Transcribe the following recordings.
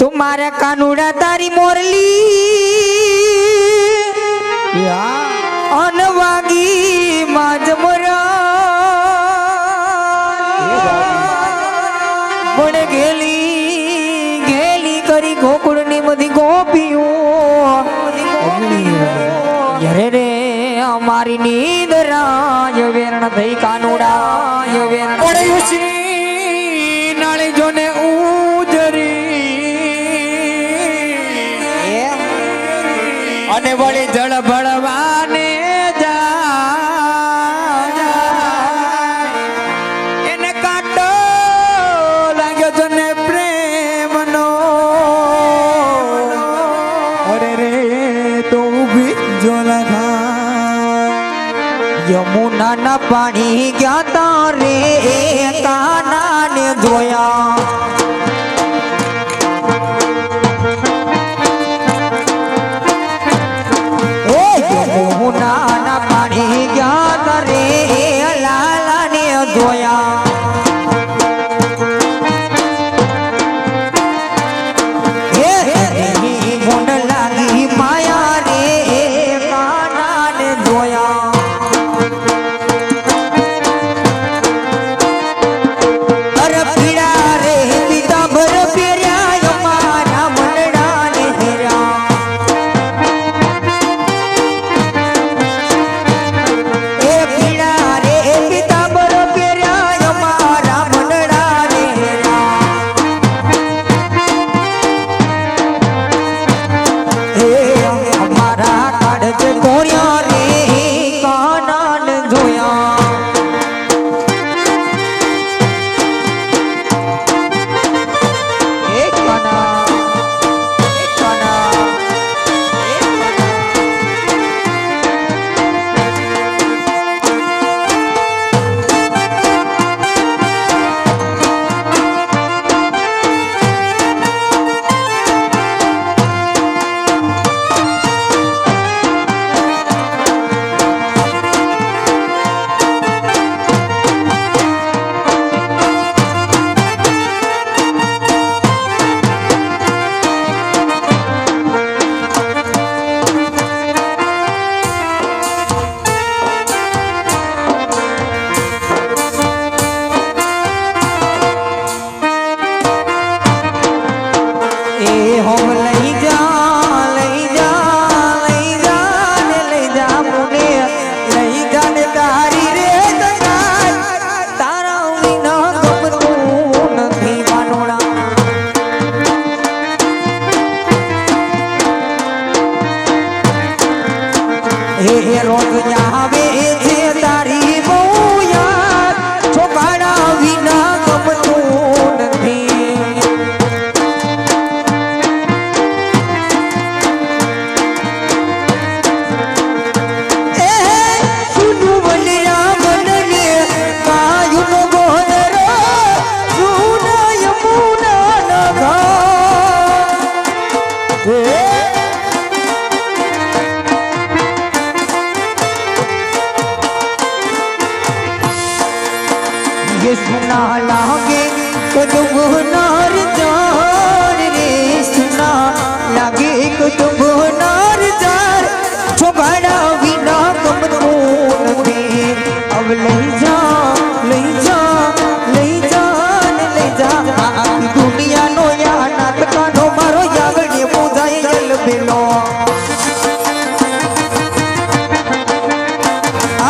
तुम्हारे कानूड़ा तारी मोरली अनवागी माजमरा बड़े गेली गेली करी गोकुळनी मधी गोपियो यरे रे हमारी नींद राज वेरण थई कानूड़ा यो वेरण बड़े उसी नाली जोने उजरी અને વળી જળ ભળવાને એને કાંટો લાગ્યો તને પ્રેમનો અરે રે તો ઊભી જોલા થા यमुना ना पानी ज्ञाता रे काना ने जोया यमुना ना पानी ज्ञाता रे लाला ने जोया मुंड लागी माया रे काना ने जोया रोज आवे छे तारी बौया छोकरा विना गमतुं नथी सुनु बलिया मनने कायुन गोदरो सुना यमुना नगा सुना लागे कदम नार जार रे सुना लागे कदम नार जार छोकरा विना गमतो नथी अब लई जा लई जा लई जा लई जा आखी दुनिया नो या नाटका नो मारो यागणे पूजाए जल बेलो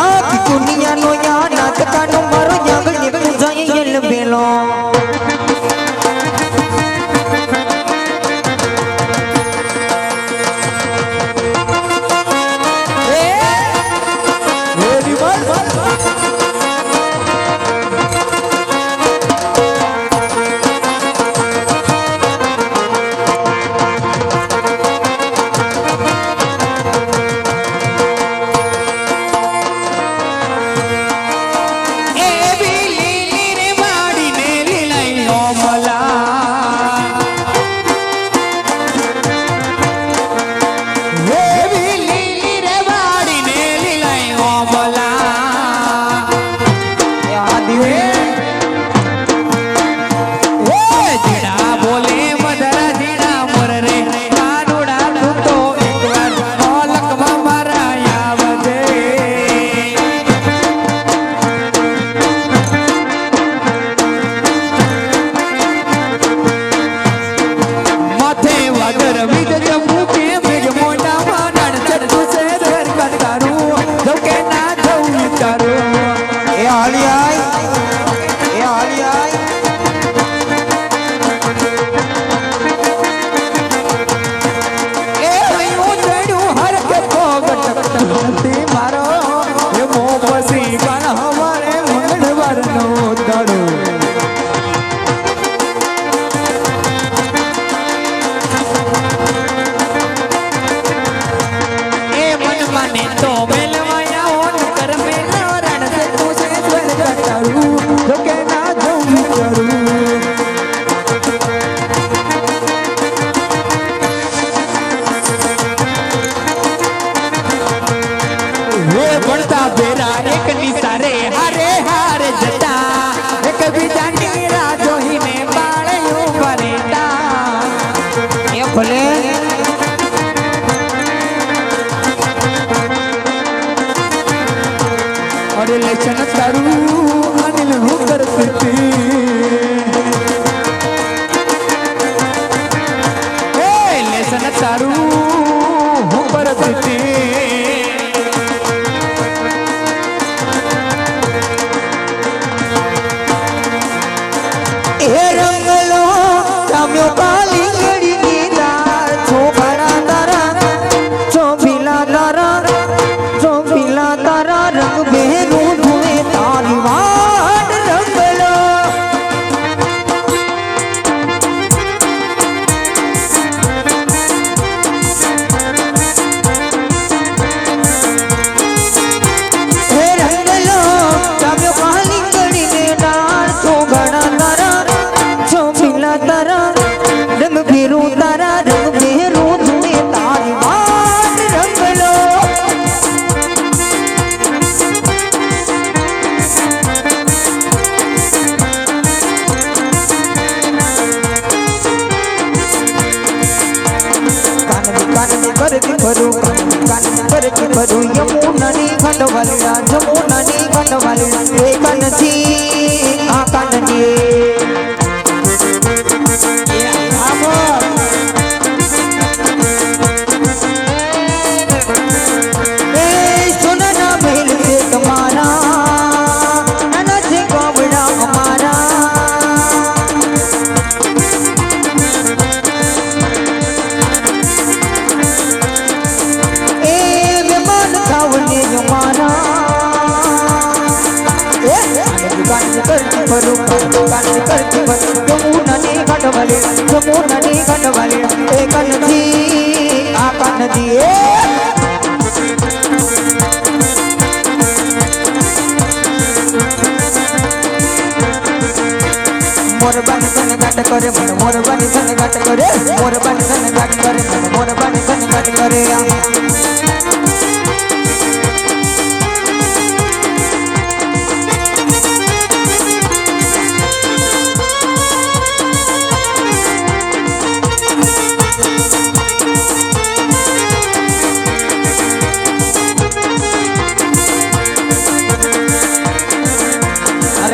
आखी दुनिया नो या नाटका नो मारो यागणे पूजाए जल बेलो એ બી લીલી રે માડી ચાવ્યો કાલી કેડી ગીતા છોકરા તારા ચોપીલા તારા રંગ બેરું ધુએ તારી વાટ રંગલો હે રંગલો ચાવ્યો કાલી કેડી ગીતા છોકરા તારા ચોપીલા તારા રંગ બેરું ધુએ તારી વાટ રંગલો કાનની કરતી ભરું યમુનાની ખંડવાલીડા જમુનાની ખંડવાલીડા એ કાનથી આ કાનની એ સોનાના મહેલ છે તમારા નાના છે ગામડા અમારા જમુનાની ખંડવાલી એ કનથી આ કનથી એ મોરબાની તને ગાટ કરે મોરબાની તને ગાટ કરે મોરબાની તને ગાટ કરે મોરબાની તને ગાટ કરે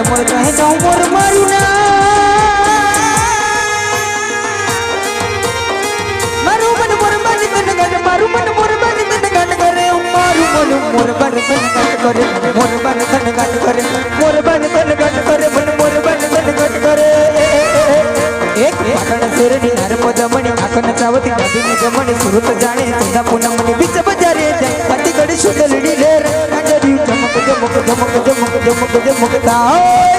મોર કહે જાઉં મોર મારું ના મારું મન મોર બાની તને ગાટ મારું મન મોર બાની તને ગાટ કરે મારું મન મોર બાની તને ગાટ કરે મોર બાની તને ગાટ કરે મોર બાની તને ગાટ કરે મન મોર બાની તને ગાટ કરે એક પાટણ શેરની નર્મદા મણી આકન ચાવતી ગાડીને જમણી સુરત જાણે સંધા પૂનમ ની બીચ બજારે જાય હાથી ગડી સુંદરડી લેર કાંડરી ચમક ચમક ચમક ચમક ચમક ચમક તાય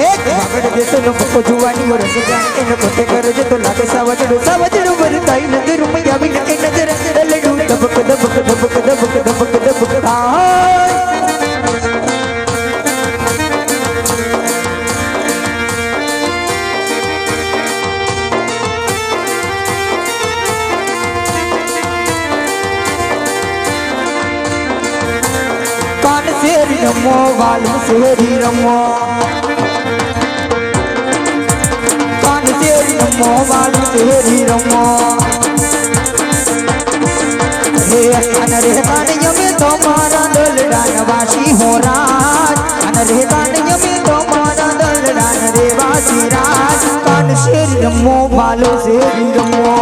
એક આગળ દેતો લોકો જુવાની ઓર જાણ એને પોતે કરે છે તો લાગે સાવજડું વરતાઈ નજર મેં આવી કે નજર લડું દબક દબક દબક દબક દબક દબક તાય શેરી રમો વાલું શેરી રમો કાન શેરી રમો વાલું શેરી રમો હે અન રે કાન યમે તો મારા દલડાન વાસી હો રાજ અન રે કાન યમે તો મારા દલડાન રે વાસી રાજ કાન શેરી રમો વાલું શેરી રમો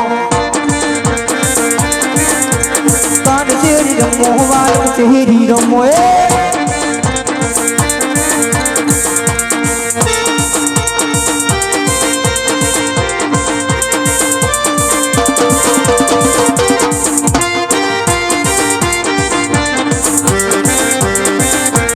કાન શેરી રમો વાલું શેરી રમો